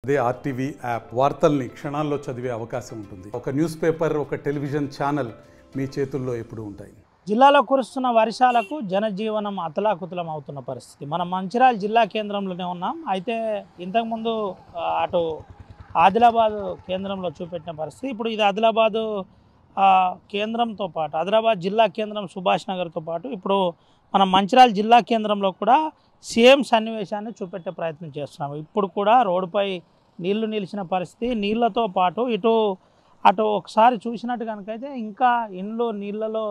అదే RTV app వార్తల్ని క్షణాల్లో చదివే అవకాశం ఉంటుంది. ఒక న్యూస్ పేపర్, ఒక టెలివిజన్ ఛానల్ మీ చేతుల్లో ఎప్పుడూ ఉంటాయి. జిల్లాలో కురుస్తున్న వర్షాలకు జనజీవనం అతలాకుతలం అవుతున్న పరిస్థితి. మనం మంచిర్యాల జిల్లా కేంద్రంలోనే ఉన్నాం. అయితే ఇంతకుముందు అటు ఆదిలాబాద్ కేంద్రంలో చూపెట్టిన పరిస్థితి. ఇప్పుడు ఇది ఆదిలాబాద్ కేంద్రంతో పాటు ఆదిలాబాద్ జిల్లా కేంద్రం సుభాష్ నగర్తో పాటు ఇప్పుడు మనం మంచిర్యాల జిల్లా కేంద్రంలో కూడా సేమ్ సన్నివేశాన్ని చూపెట్టే ప్రయత్నం చేస్తున్నాము. ఇప్పుడు కూడా రోడ్డుపై నీళ్లు నిలిచిన పరిస్థితి. నీళ్లతో పాటు అటు ఒకసారి చూసినట్టు కనుకైతే ఇంకా ఇండ్లు నీళ్లలో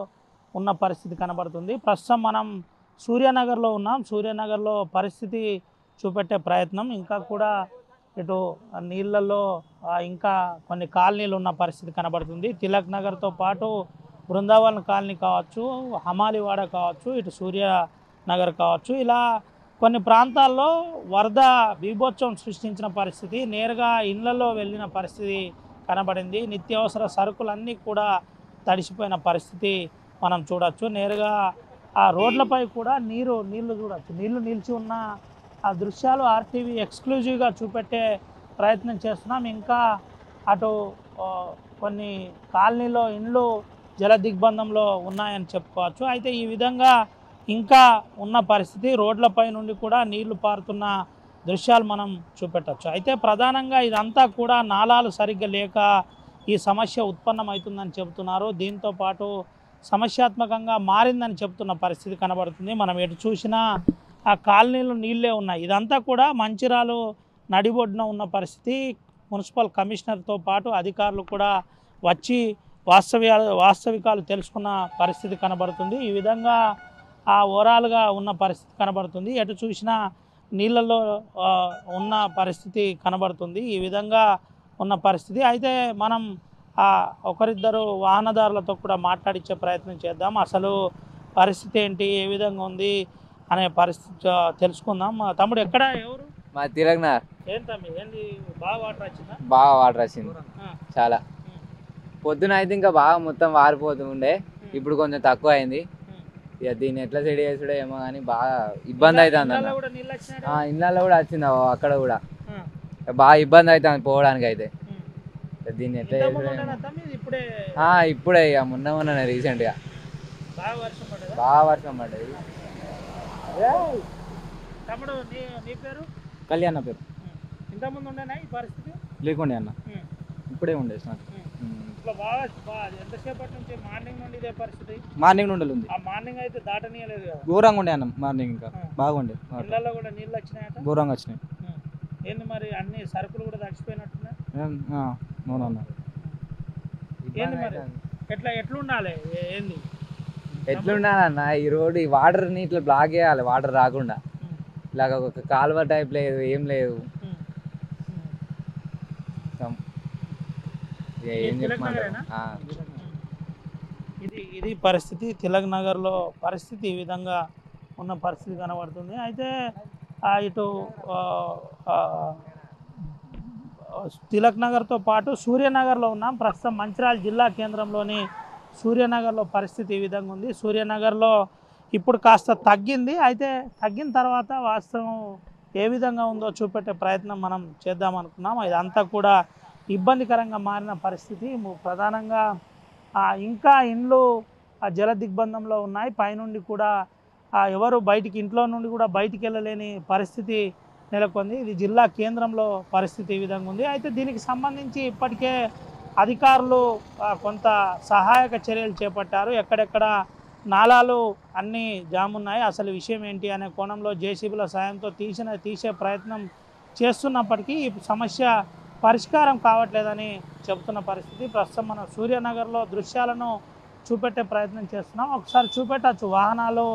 ఉన్న పరిస్థితి కనబడుతుంది. ప్రస్తుతం మనం సూర్యానగర్లో ఉన్నాం. సూర్యానగర్లో పరిస్థితి చూపెట్టే ప్రయత్నం. ఇంకా కూడా ఇటు నీళ్ళల్లో ఇంకా కొన్ని కాలనీలు ఉన్న పరిస్థితి కనబడుతుంది. తిలక్ నగర్తో పాటు బృందావన్ కాలనీ కావచ్చు, హమాలివాడ కావచ్చు, ఇటు సూర్యనగర్ కావచ్చు, ఇలా కొన్ని ప్రాంతాల్లో వరద బీభోత్సవం సృష్టించిన పరిస్థితి. నేరుగా ఇళ్లలో వెళ్ళిన పరిస్థితి కనబడింది. నిత్యావసర సరుకులన్నీ కూడా తడిసిపోయిన పరిస్థితి మనం చూడొచ్చు. నేరుగా ఆ రోడ్లపై కూడా నీళ్లు చూడొచ్చు. నీళ్లు నిలిచి ఉన్న ఆ దృశ్యాలు ఆర్టీవీ ఎక్స్క్లూజివ్గా చూపెట్టే ప్రయత్నం చేస్తున్నాం. ఇంకా అటు కొన్ని కాలనీలో ఇండ్లు జల దిగ్బంధంలో ఉన్నాయని చెప్పుకోవచ్చు. అయితే ఈ విధంగా ఇంకా ఉన్న పరిస్థితి. రోడ్లపై నుండి కూడా నీళ్లు పారుతున్న దృశ్యాలు మనం చూపెట్టచ్చు. అయితే ప్రధానంగా ఇదంతా కూడా నాలాలు సరిగ్గా లేక ఈ సమస్య ఉత్పన్నమవుతుందని చెబుతున్నారు. దీంతో పాటు సమస్యాత్మకంగా మారిందని చెబుతున్న పరిస్థితి కనబడుతుంది. మనం ఎటు చూసినా ఆ కాలనీలు నీళ్ళే ఉన్నాయి. ఇదంతా కూడా మంచిర్యాల నడిబొడ్డున ఉన్న పరిస్థితి. మున్సిపల్ కమిషనర్తో పాటు అధికారులు కూడా వచ్చి వాస్తవికాలు తెలుసుకున్న పరిస్థితి కనబడుతుంది. ఈ విధంగా ఆ ఓవరాల్గా ఉన్న పరిస్థితి కనబడుతుంది. ఎటు చూసినా నీళ్ళల్లో ఉన్న పరిస్థితి కనబడుతుంది. ఈ విధంగా ఉన్న పరిస్థితి. అయితే మనం ఒకరిద్దరు వాహనదారులతో కూడా మాట్లాడించే ప్రయత్నం చేద్దాం. అసలు పరిస్థితి ఏంటి, ఏ విధంగా ఉంది అనే పరిస్థితి తెలుసుకుందాం. తమ్ముడు ఎక్కడ, ఎవరు? మా తిలక్ నగర్. ఏంటి బాగా వాటర్ వచ్చిందా? బాగా వాటర్ వచ్చింది చాలా. పొద్దున అయితే ఇంకా బాగా మొత్తం వారిపోతూ ఉండే, ఇప్పుడు కొంచెం తక్కువ అయింది. ఇక దీన్ని ఎట్లా సెడి చేసుడో ఏమో కానీ బాగా ఇబ్బంది అవుతుంది అన్న. ఇళ్ళల్లో కూడా వచ్చింది అక్కడ కూడా బాగా ఇబ్బంది అవుతుంది పోవడానికి. అయితే దీన్ని ఎట్లా చేసుడో ఇప్పుడే ఇక మొన్న రీసెంట్గా బాగా వర్షం పడ్డది. తమ్ముడు నీ పేరు? కళ్యాణ పేరు. ఇంతకుముందు ఉండేనా ఈ పరిస్థితి? లేకుండే అన్న, ఇప్పుడే ఉండే స్టార్ట్. ఎంతసేపటి నుంచి మార్నింగ్ నుండి ఇదే పరిస్థితి? మార్నింగ్ నుండి ఉంది. ఆ మార్నింగ్ అయితే దాటనీయలేదు కదా? ఘోరంగా ఉండే అన్న మార్నింగ్, ఇంకా బాగుండే. ఇళ్ళల్లో కూడా నీళ్ళు వచ్చినాయట? ఘోరంగా వచ్చినాయి. ఏంది మరి అన్ని సరుకులు కూడా తడిచిపోయినట్టున్నాయి? అవునన్నా. ఏంది మరి ఎట్లుండాలి? ఏంది ఎట్లుండాలన్న ఈ రోడ్డు? ఈ వాటర్ని ఇట్లా బ్లాక్ చేయాలి, వాటర్ రాకుండా. ఇలాగ ఒక కాలువ టైప్ లేదు, ఏం లేదు. ఏం చెప్పమంటారు. ఇది పరిస్థితి. తిలక్ నగర్లో పరిస్థితి ఈ విధంగా ఉన్న పరిస్థితి కనబడుతుంది. అయితే ఇటు తిలక్ నగర్తో పాటు సూర్యనగర్లో ఉన్నాం. ప్రస్తుతం మంచిర్యాల జిల్లా కేంద్రంలోని సూర్యనగర్లో పరిస్థితి ఈ విధంగా ఉంది. సూర్యనగర్లో ఇప్పుడు కాస్త తగ్గింది. అయితే తగ్గిన తర్వాత వాస్తవం ఏ విధంగా ఉందో చూపెట్టే ప్రయత్నం మనం చేద్దామనుకున్నాం. ఇదంతా కూడా ఇబ్బందికరంగా మారిన పరిస్థితి. ప్రధానంగా ఇంకా ఇండ్లు జల దిగ్బంధంలో ఉన్నాయి. పైనుండి కూడా ఎవరు ఇంట్లో నుండి కూడా బయటికి వెళ్ళలేని పరిస్థితి నెలకొంది. ఇది జిల్లా కేంద్రంలో పరిస్థితి ఈ విధంగా ఉంది. అయితే దీనికి సంబంధించి ఇప్పటికే అధికారులు కొంత సహాయక చర్యలు చేపట్టారు. ఎక్కడెక్కడ నాలాలు అన్నీ జామ్ ఉన్నాయి, అసలు విషయం ఏంటి అనే కోణంలో జేసీబీల సాయంతో తీసే ప్రయత్నం చేస్తున్నప్పటికీ ఈ సమస్య పరిష్కారం కావట్లేదని చెబుతున్న పరిస్థితి. ప్రస్తుతం మనం సూర్యనగర్లో దృశ్యాలను చూపెట్టే ప్రయత్నం చేస్తున్నాం. ఒకసారి చూపెట్టచ్చు వాహనాలు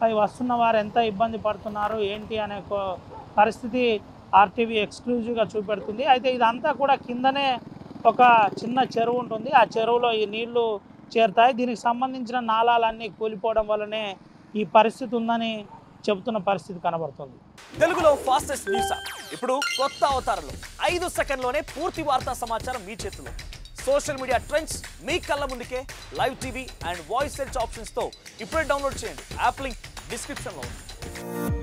పై వస్తున్న వారు ఎంత ఇబ్బంది పడుతున్నారు ఏంటి అనే పరిస్థితి ఆర్టీవీ ఎక్స్క్లూజివ్గా చూపెడుతుంది. అయితే ఇదంతా కూడా కిందనే ఒక చిన్న చెరువు ఉంటుంది. ఆ చెరువులో ఈ నీళ్లు చేరుతాయి. దీనికి సంబంధించిన నాలాలన్నీ కూలిపోవడం వల్లనే ఈ పరిస్థితి ఉందని చెబుతున్న పరిస్థితి కనబడుతుంది. తెలుగులో ఫాస్టెస్ట్ న్యూస్ ఇప్పుడు కొత్త అవతారంలో 5 సెకండ్లోనే పూర్తి వార్తా సమాచారం మీ చేతిలో. సోషల్ మీడియా ట్రెండ్స్ మీ కళ్ళ ముందుకే live TV and voice search ఆప్షన్స్తో ఇప్పుడే డౌన్లోడ్ చేయండి. యాప్ లింక్ డిస్క్రిప్షన్లో ఉంది.